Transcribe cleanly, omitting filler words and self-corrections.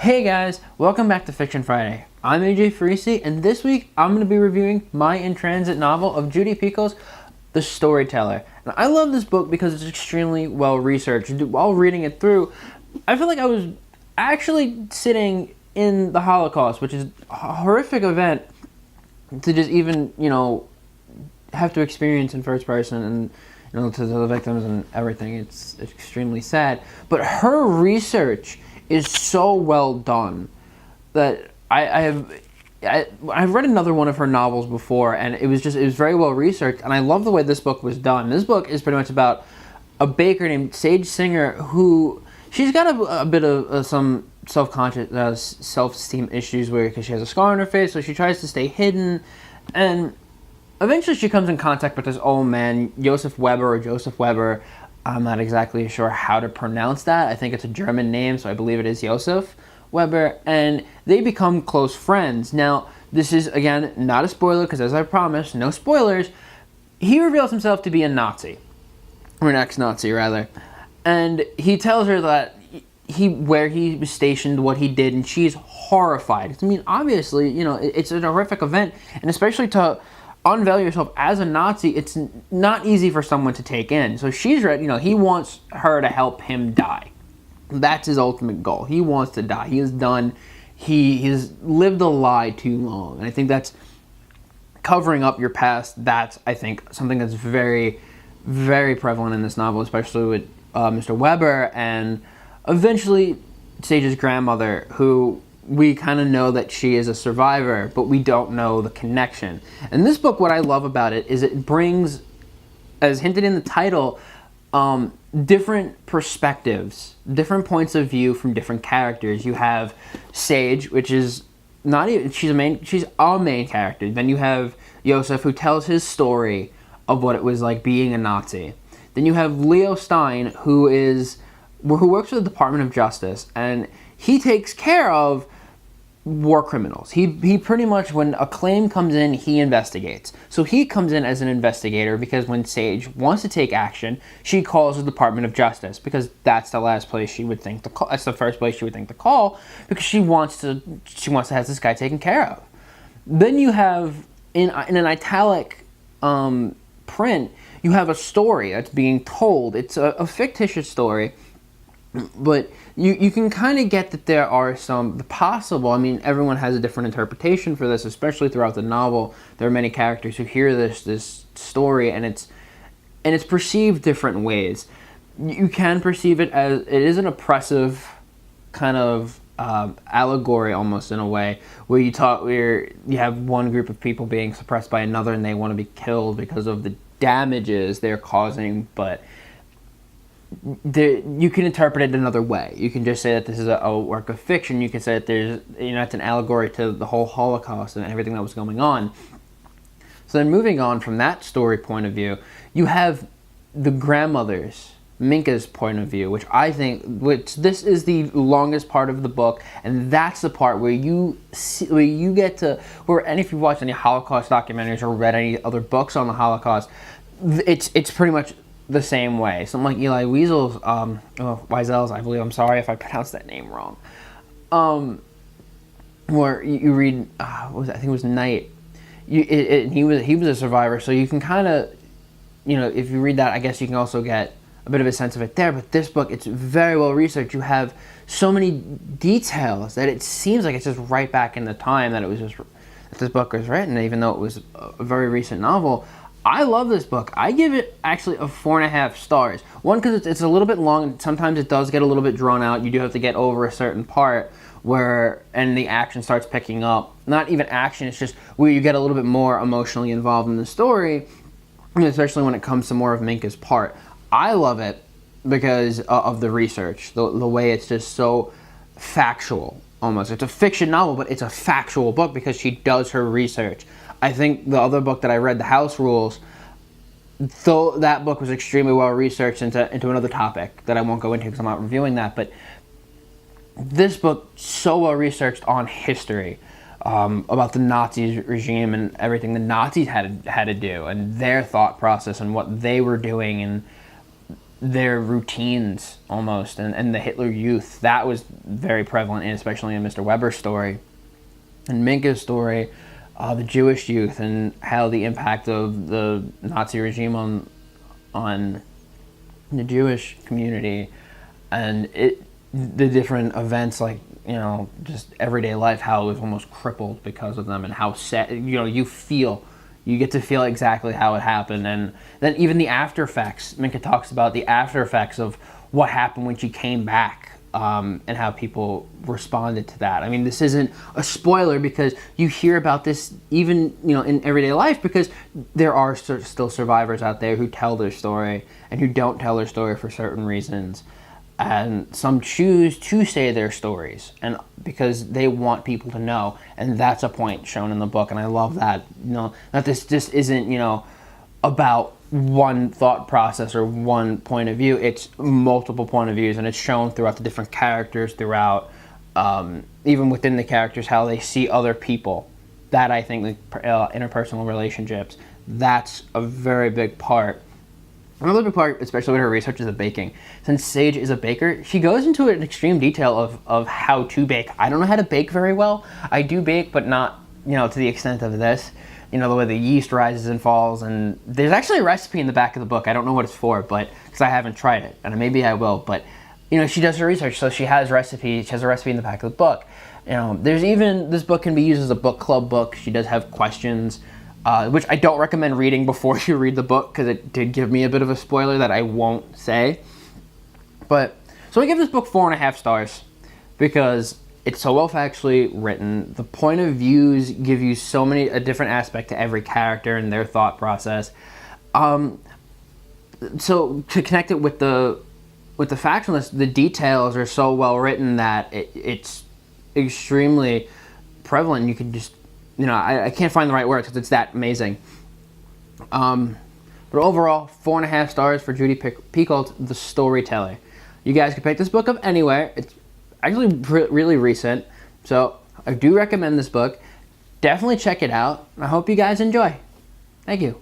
Hey guys, welcome back to Fiction Friday. I'm AJ Farisi, and this week I'm going to be reviewing my in-transit novel of Jodi Picoult's The Storyteller. And I love this book because it's extremely well researched. While reading it through, I feel like I was actually sitting in the Holocaust, which is a horrific event to just even, have to experience in first person, and to the victims and everything. It's extremely sad. But her research is so well done that I've read another one of her novels before, and it was very well researched, and I love the way this book was done. This book is pretty much about a baker named Sage Singer who she's got a bit of some self-conscious self-esteem issues because she has a scar on her face, so she tries to stay hidden, and eventually she comes in contact with this old man, Joseph Weber. I'm not exactly sure how to pronounce that. I think it's a German name, so I believe it is Joseph Weber, and they become close friends. Now, this is, again, not a spoiler, because as I promised, no spoilers. He reveals himself to be a Nazi, or an ex-Nazi, rather, and he tells her that where he was stationed, what he did, and she's horrified. I mean, obviously, it's a horrific event, and especially to unveil yourself as a Nazi, it's not easy for someone to take in. So she's ready, he wants her to help him die. That's his ultimate goal. He wants to die. He is done. He's lived a lie too long. And I think that's covering up your past. That's, I think, something that's very, very prevalent in this novel, especially with Mr. Weber and eventually Sage's grandmother, who we kind of know that she is a survivor, but we don't know the connection. And this book, what I love about it is it brings, as hinted in the title, different perspectives, different points of view from different characters. You have Sage, which is not even, she's a main character. Then you have Joseph, who tells his story of what it was like being a Nazi. Then you have Leo Stein, who works for the Department of Justice, and he takes care of war criminals. He pretty much, when a claim comes in, he investigates. So he comes in as an investigator because when Sage wants to take action, she calls the Department of Justice because that's the last place she would think to call. That's the first place she would think to call because she wants to have this guy taken care of. Then you have in an italic print, you have a story that's being told. It's a fictitious story, but you can kind of get that there are everyone has a different interpretation for this, especially throughout the novel. There are many characters who hear this story, and it's perceived different ways. You can perceive it as it is an oppressive kind of allegory, almost, in a way, where you have one group of people being suppressed by another, and they want to be killed because of the damages they're causing, but you can interpret it another way. You can just say that this is a work of fiction. You can say that it's an allegory to the whole Holocaust and everything that was going on. So then moving on from that story point of view, you have the grandmother's, Minka's point of view, which this is the longest part of the book, and that's the part where and if you've watched any Holocaust documentaries or read any other books on the Holocaust, it's pretty much the same way. Something like Eli Wiesel's, I believe. I'm sorry if I pronounced that name wrong. Where you read, I think it was Night. He was a survivor, so you can kind of, if you read that, I guess you can also get a bit of a sense of it there. But this book, it's very well researched. You have so many details that it seems like it's just right back in the time that this book was written, even though it was a very recent novel. I love this book. I give it actually a 4.5 stars. One, because it's a little bit long, and sometimes it does get a little bit drawn out. You do have to get over a certain part and the action starts picking up. Not even action, it's just where you get a little bit more emotionally involved in the story, especially when it comes to more of Minka's part. I love it because of the research, the way it's just so factual, almost. It's a fiction novel, but it's a factual book because she does her research. I think the other book that I read, The House Rules, though that book was extremely well researched into another topic that I won't go into because I'm not reviewing that, but this book, so well researched on history, about the Nazi regime and everything the Nazis had to do, and their thought process and what they were doing, and their routines almost, and the Hitler Youth. That was very prevalent, especially in Mr. Weber's story. And Minka's story, the Jewish youth, and how the impact of the Nazi regime on the Jewish community, and the different events, like, you know, just everyday life, how it was almost crippled because of them, and how sad, you know, you get to feel exactly how it happened. And then even the after effects, Minka talks about the after effects of what happened when she came back, and how people responded to that. I mean, this isn't a spoiler because you hear about this even, you know, in everyday life, because there are still survivors out there who tell their story and who don't tell their story for certain reasons. And some choose to say their stories, and because they want people to know, and that's a point shown in the book. And I love that, you know, that this just isn't, you know, about one thought process or one point of view. It's multiple point of views, and it's shown throughout the different characters, throughout even within the characters, how they see other people. That, I think, interpersonal relationships, that's a very big part. Another big part, especially with her research, is the baking. Since Sage is a baker, she goes into an extreme detail of how to bake. I don't know how to bake very well. I do bake, but not, you know, to the extent of this. You know, the way the yeast rises and falls. And there's actually a recipe in the back of the book. I don't know what it's for, but because I haven't tried it, and maybe I will. But, you know, she does her research, so she has recipes. She has a recipe in the back of the book. You know, there's even, this book can be used as a book club book. She does have questions. Which I don't recommend reading before you read the book, because it did give me a bit of a spoiler that I won't say. But, so I give this book 4.5 stars, because it's so well factually written. The point of views give you a different aspect to every character and their thought process. So to connect it with the factualness, the details are so well written that it's extremely prevalent. You can just, you know, I can't find the right words because it's that amazing. But overall, 4.5 stars for Jodi Picoult, The Storyteller. You guys can pick this book up anywhere. It's actually really recent, so I do recommend this book. Definitely check it out. I hope you guys enjoy. Thank you.